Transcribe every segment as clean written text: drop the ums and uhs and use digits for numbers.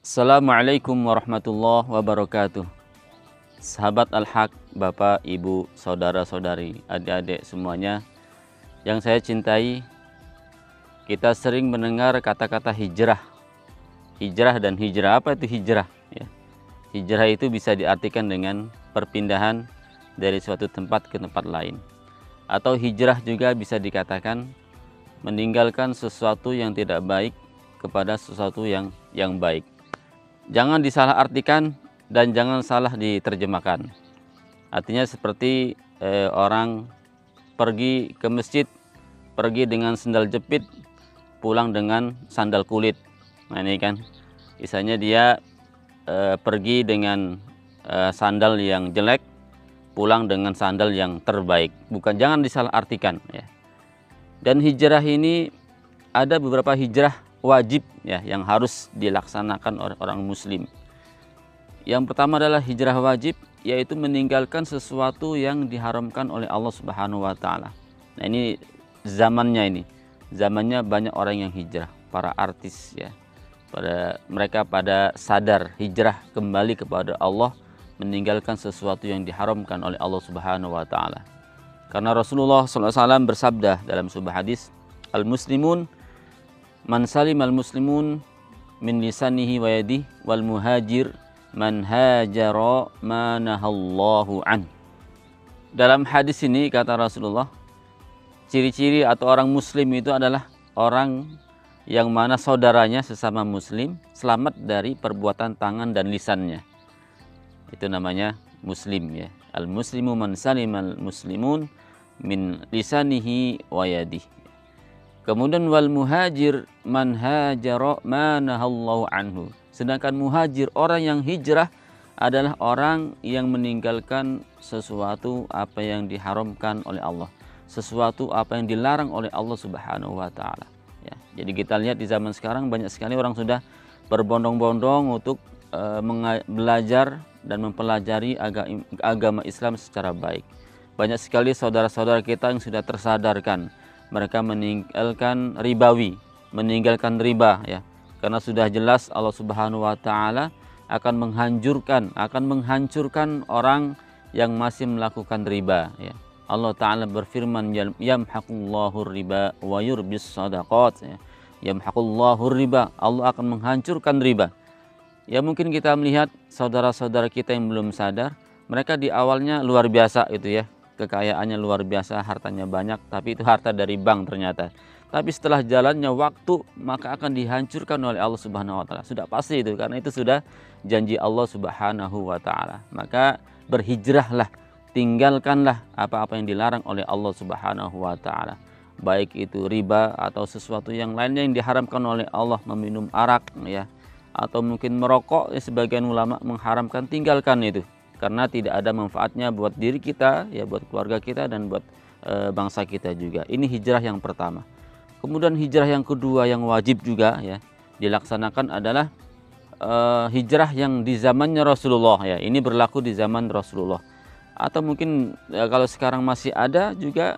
Assalamualaikum warahmatullahi wabarakatuh. Sahabat Al-Haq, Bapak, Ibu, Saudara-saudari, adik-adik semuanya yang saya cintai, kita sering mendengar kata-kata hijrah. Hijrah dan hijrah, apa itu hijrah? Ya. Hijrah itu bisa diartikan dengan perpindahan dari suatu tempat ke tempat lain. Atau hijrah juga bisa dikatakan meninggalkan sesuatu yang tidak baik kepada sesuatu yang baik. Jangan disalahartikan dan jangan salah diterjemahkan. Artinya seperti orang pergi ke masjid, pergi dengan sandal jepit, pulang dengan sandal kulit. Nah ini kan, misalnya dia pergi dengan sandal yang jelek, pulang dengan sandal yang terbaik. Bukan, jangan disalahartikan. Ya. Dan hijrah ini ada beberapa hijrah wajib ya yang harus dilaksanakan oleh orang muslim. Yang pertama adalah hijrah wajib, yaitu meninggalkan sesuatu yang diharamkan oleh Allah Subhanahu wa taala. Nah, ini zamannya banyak orang yang hijrah, para artis ya. Pada sadar hijrah kembali kepada Allah, meninggalkan sesuatu yang diharamkan oleh Allah Subhanahu wa taala. Karena Rasulullah SAW bersabda dalam sebuah hadis, al-muslimun man salimal muslimun min lisanihi wa yadihi wal muhajir man hajara ma nahallahu an. Dalam hadis ini kata Rasulullah, ciri-ciri atau orang muslim itu adalah orang yang mana saudaranya sesama muslim selamat dari perbuatan tangan dan lisannya. Itu namanya muslim ya. Al muslimu man salimal muslimun min lisanihi wa yadihi. Kemudian wal muhajir man hajara ma nahallahu anhu. Sedangkan muhajir, orang yang hijrah, adalah orang yang meninggalkan sesuatu apa yang diharamkan oleh Allah, sesuatu apa yang dilarang oleh Allah Subhanahu wa taala. Ya, jadi kita lihat di zaman sekarang banyak sekali orang sudah berbondong-bondong untuk belajar dan mempelajari agama Islam secara baik. Banyak sekali saudara-saudara kita yang sudah tersadarkan. Mereka meninggalkan ribawi, meninggalkan riba ya. Karena sudah jelas Allah Subhanahu wa taala akan menghancurkan orang yang masih melakukan riba ya. Allah taala berfirman, yamhaqullahu riba wa yurbis shadaqat ya. Yamhaqullahu riba, Allah akan menghancurkan riba. Ya mungkin kita melihat saudara-saudara kita yang belum sadar, mereka di awalnya luar biasa itu ya. Kekayaannya luar biasa, hartanya banyak, tapi itu harta dari bank ternyata. Tapi setelah jalannya waktu, maka akan dihancurkan oleh Allah Subhanahu wa taala. Sudah pasti itu, karena itu sudah janji Allah Subhanahu wa taala. Maka berhijrahlah, tinggalkanlah apa-apa yang dilarang oleh Allah Subhanahu wa taala. Baik itu riba atau sesuatu yang lainnya yang diharamkan oleh Allah, meminum arak ya, atau mungkin merokok, ya, sebagian ulama mengharamkan, tinggalkan itu. Karena tidak ada manfaatnya buat diri kita, ya buat keluarga kita dan buat bangsa kita juga. Ini hijrah yang pertama. Kemudian hijrah yang kedua yang wajib juga ya dilaksanakan adalah hijrah yang di zamannya Rasulullah ya. Ini berlaku di zaman Rasulullah. Atau mungkin kalau sekarang masih ada juga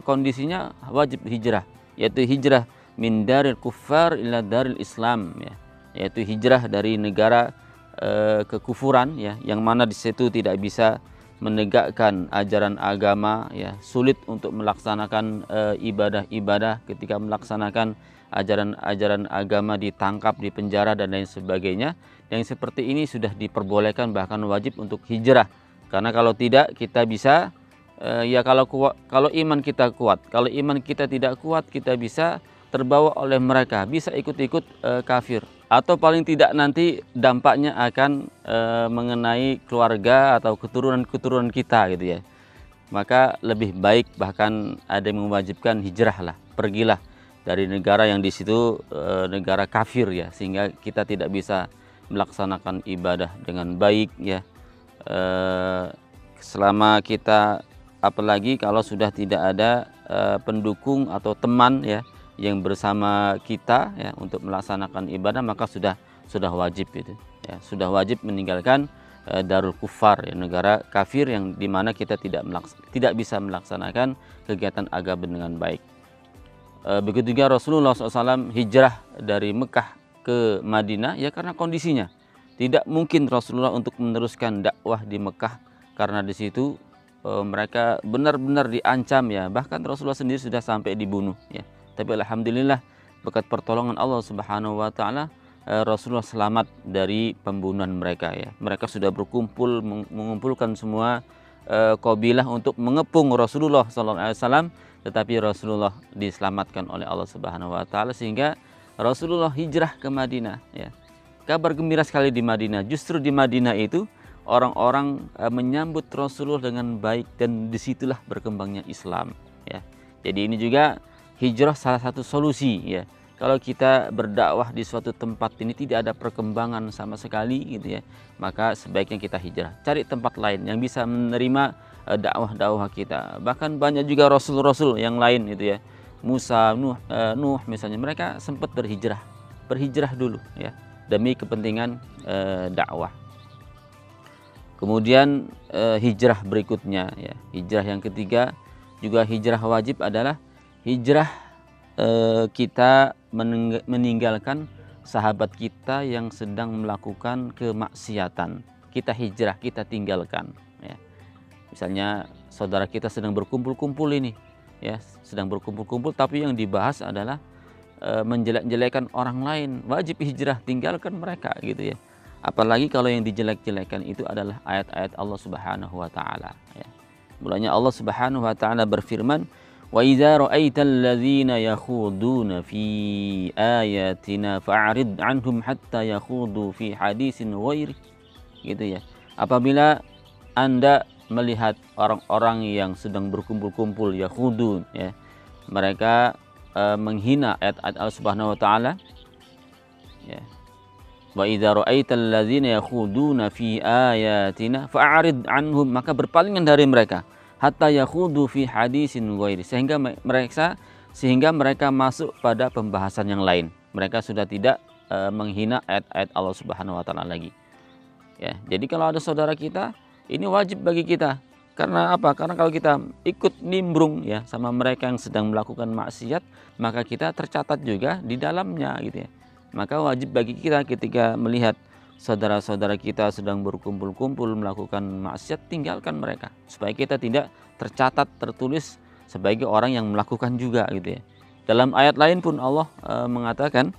kondisinya wajib hijrah, yaitu hijrah min daril kuffar ila daril Islam ya. Yaitu hijrah dari negara kekufuran ya, yang mana di situ tidak bisa menegakkan ajaran agama ya, sulit untuk melaksanakan ibadah-ibadah. Ketika melaksanakan ajaran agama ditangkap, dipenjara dan lain sebagainya. Yang seperti ini sudah diperbolehkan, bahkan wajib untuk hijrah. Karena kalau tidak kita bisa ya kalau iman kita kuat, kalau iman kita tidak kuat, kita bisa terbawa oleh mereka, bisa ikut-ikut kafir. Atau paling tidak nanti dampaknya akan mengenai keluarga atau keturunan kita gitu ya. Maka lebih baik, bahkan ada yang mewajibkan hijrah lah, pergilah dari negara yang di situ negara kafir ya, sehingga kita tidak bisa melaksanakan ibadah dengan baik ya. Selama kita, apalagi kalau sudah tidak ada pendukung atau teman ya yang bersama kita ya untuk melaksanakan ibadah, maka sudah wajib itu ya, sudah wajib meninggalkan darul kufar ya, negara kafir yang dimana kita tidak bisa melaksanakan kegiatan agama dengan baik. Begitu juga Rasulullah SAW hijrah dari Mekah ke Madinah ya karena kondisinya. Tidak mungkin Rasulullah untuk meneruskan dakwah di Mekah karena di situ mereka benar-benar diancam ya. Bahkan Rasulullah sendiri sudah sampai dibunuh ya. Tapi alhamdulillah berkat pertolongan Allah Subhanahu wa taala Rasulullah selamat dari pembunuhan mereka ya. Mereka sudah berkumpul mengumpulkan semua kabilah untuk mengepung Rasulullah SAW, tetapi Rasulullah diselamatkan oleh Allah Subhanahu wa taala sehingga Rasulullah hijrah ke Madinah ya. Kabar gembira sekali di Madinah. Justru di Madinah itu orang-orang menyambut Rasulullah dengan baik dan disitulah berkembangnya Islam ya. Jadi ini juga hijrah salah satu solusi ya. Kalau kita berdakwah di suatu tempat ini tidak ada perkembangan sama sekali gitu ya, maka sebaiknya kita hijrah, cari tempat lain yang bisa menerima dakwah-dakwah kita. Bahkan banyak juga rasul-rasul yang lain gitu ya, Musa, Nuh misalnya, mereka sempat berhijrah dulu ya demi kepentingan dakwah. Kemudian hijrah berikutnya ya, hijrah yang ketiga juga hijrah wajib adalah hijrah kita meninggalkan sahabat kita yang sedang melakukan kemaksiatan. Kita hijrah, kita tinggalkan ya. Misalnya saudara kita sedang berkumpul-kumpul ini ya, sedang berkumpul-kumpul tapi yang dibahas adalah menjelek-jelekan orang lain, wajib hijrah, tinggalkan mereka gitu ya. Apalagi kalau yang dijelek-jelekan itu adalah ayat-ayat Allah Subhanahu wa taala ya. Mulanya Allah Subhanahu wa taala berfirman, wa idza ra'aital ladzina yakhuduna fi ayatina fa'rid anhum hatta yakhudu fi hadisin ghairi gitu ya. Apabila Anda melihat orang-orang yang sedang berkumpul-kumpul yakhudun ya, mereka menghina ayat-ayat Allah Subhanahu wa taala ya. Wa idza ra'aital ladzina yakhuduna fi ayatina fa'rid anhum, maka berpalingan dari mereka hatta yakhudu fi hadisin ghairi, sehingga mereka masuk pada pembahasan yang lain. Mereka sudah tidak menghina ayat-ayat Allah Subhanahu wa taala lagi. Ya, jadi kalau ada saudara kita, ini wajib bagi kita. Karena apa? Karena kalau kita ikut nimbrung ya sama mereka yang sedang melakukan maksiat, maka kita tercatat juga di dalamnya gitu ya. Maka wajib bagi kita ketika melihat saudara-saudara kita sedang berkumpul-kumpul melakukan maksiat, tinggalkan mereka supaya kita tidak tercatat, tertulis sebagai orang yang melakukan juga gitu ya. Dalam ayat lain pun Allah mengatakan,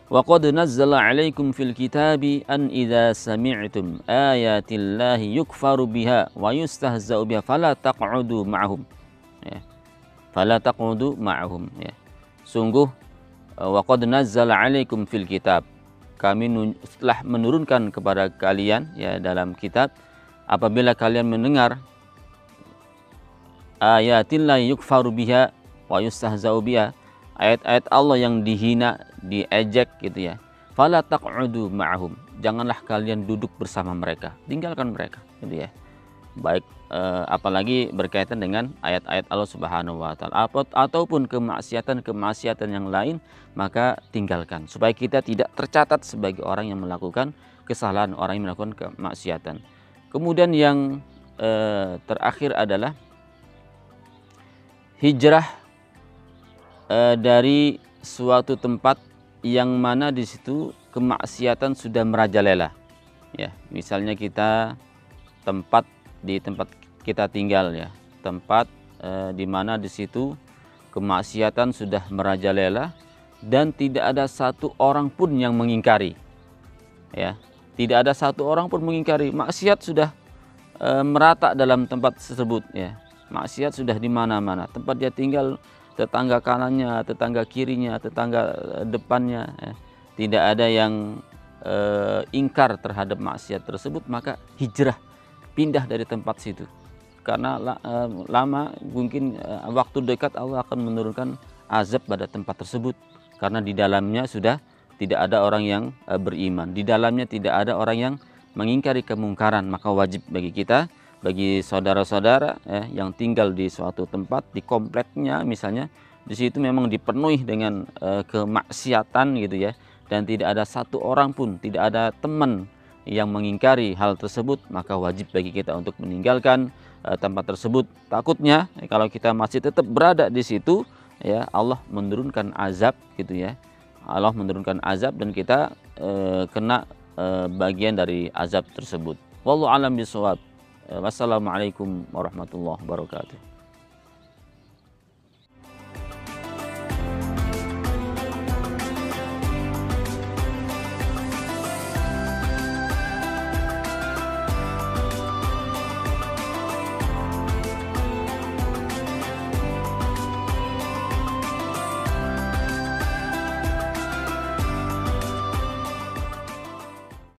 wa qad nazzala 'alaikum fil kitabi an idza sami'tum ayatillahi yukfaru biha wa yustahza'u biha fala taq'udu ma'hum ya. Fala taq'udu ma'hum ya. Sungguh wa qad nazzala 'alaikum fil kitab, kami telah menurunkan kepada kalian ya dalam kitab, apabila kalian mendengar ayatillahi yukfaru biha wa yustahza'u biha, ayat-ayat Allah yang dihina, diejek gitu ya, fala taq'udu ma'hum, janganlah kalian duduk bersama mereka, tinggalkan mereka gitu ya. Baik apalagi berkaitan dengan ayat-ayat Allah Subhanahu wa taala ataupun kemaksiatan yang lain, maka tinggalkan supaya kita tidak tercatat sebagai orang yang melakukan kesalahan, orang yang melakukan kemaksiatan. Kemudian yang terakhir adalah hijrah dari suatu tempat yang mana di situ kemaksiatan sudah merajalela ya. Misalnya kita di tempat kita tinggal ya, tempat di mana di situ kemaksiatan sudah merajalela dan tidak ada satu orang pun yang mengingkari ya, tidak ada satu orang pun mengingkari, maksiat sudah merata dalam tempat tersebut ya. Maksiat sudah di mana-mana, tempat dia tinggal, tetangga kanannya, tetangga kirinya, tetangga depannya ya. Tidak ada yang ingkar terhadap maksiat tersebut, maka hijrah, pindah dari tempat situ. Karena lama mungkin waktu dekat Allah akan menurunkan azab pada tempat tersebut, karena di dalamnya sudah tidak ada orang yang beriman, di dalamnya tidak ada orang yang mengingkari kemungkaran. Maka wajib bagi kita, bagi saudara-saudara yang tinggal di suatu tempat, di kompleknya misalnya, di situ memang dipenuhi dengan kemaksiatan gitu ya, dan tidak ada satu orang pun, tidak ada teman yang mengingkari hal tersebut, maka wajib bagi kita untuk meninggalkan tempat tersebut. Takutnya kalau kita masih tetap berada di situ ya, Allah menurunkan azab gitu ya. Allah menurunkan azab dan kita kena bagian dari azab tersebut. Wallahu a'lam bishawab. Wassalamualaikum warahmatullahi wabarakatuh.